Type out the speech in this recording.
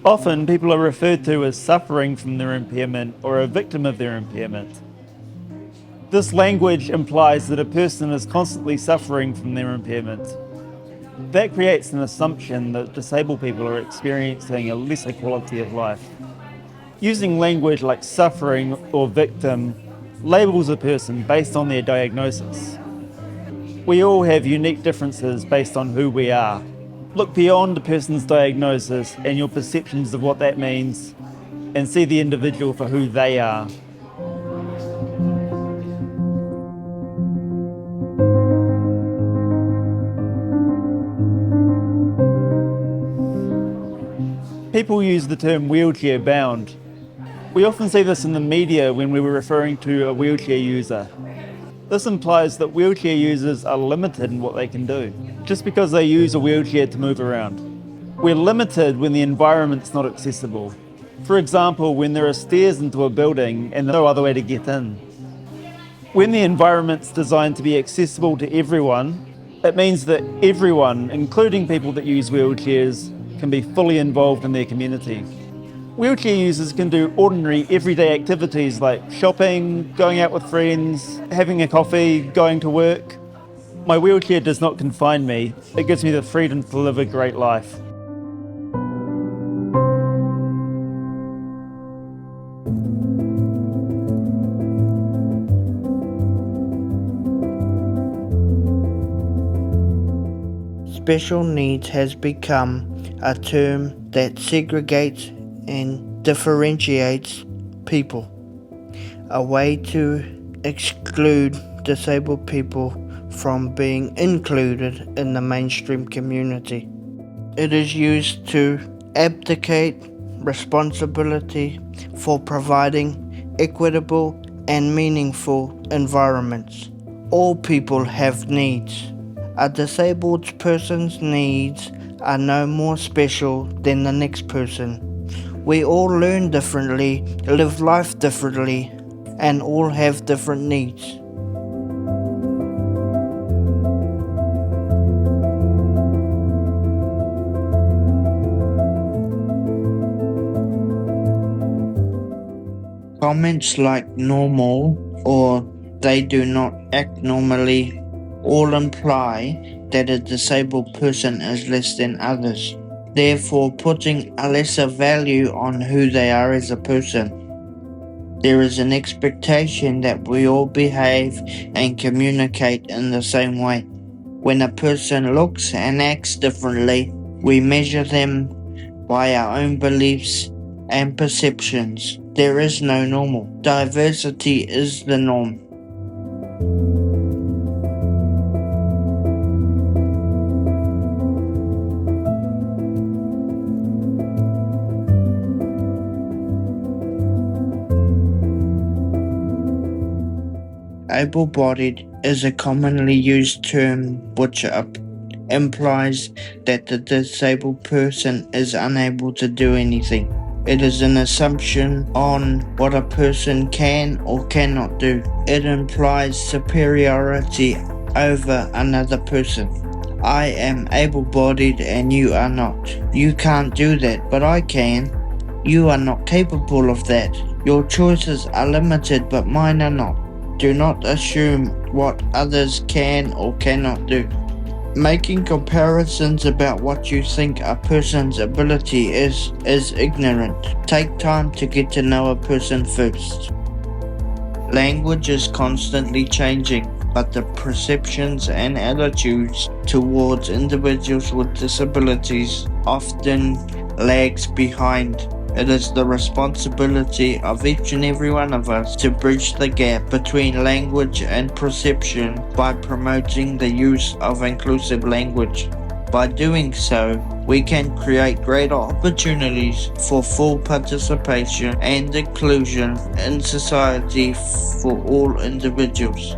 Often, people are referred to as suffering from their impairment or a victim of their impairment. This language implies that a person is constantly suffering from their impairment. That creates an assumption that disabled people are experiencing a lesser quality of life. Using language like suffering or victim labels a person based on their diagnosis. We all have unique differences based on who we are. Look beyond a person's diagnosis and your perceptions of what that means and see the individual for who they are. People use the term wheelchair bound. We often see this in the media when we were referring to a wheelchair user. This implies that wheelchair users are limited in what they can do, just because they use a wheelchair to move around. We're limited when the environment's not accessible. For example, when there are stairs into a building and no other way to get in. When the environment's designed to be accessible to everyone, it means that everyone, including people that use wheelchairs, can be fully involved in their community. Wheelchair users can do ordinary, everyday activities like shopping, going out with friends, having a coffee, going to work. My wheelchair does not confine me. It gives me the freedom to live a great life. Special needs has become a term that segregates and differentiates people, a way to exclude disabled people from being included in the mainstream community. It is used to abdicate responsibility for providing equitable and meaningful environments. All people have needs. A disabled person's needs are no more special than the next person. We all learn differently, live life differently, and all have different needs. Comments like normal or they do not act normally all imply that a disabled person is less than others, therefore putting a lesser value on who they are as a person. There is an expectation that we all behave and communicate in the same way. When a person looks and acts differently, we measure them by our own beliefs and perceptions. There is no normal. Diversity is the norm. Able-bodied is a commonly used term which implies that the disabled person is unable to do anything. It is an assumption on what a person can or cannot do. It implies superiority over another person. I am able-bodied and you are not. You can't do that, but I can. You are not capable of that. Your choices are limited, but mine are not. Do not assume what others can or cannot do. Making comparisons about what you think a person's ability is ignorant. Take time to get to know a person first. Language is constantly changing, but the perceptions and attitudes towards individuals with disabilities often lags behind. It is the responsibility of each and every one of us to bridge the gap between language and perception by promoting the use of inclusive language. By doing so, we can create greater opportunities for full participation and inclusion in society for all individuals.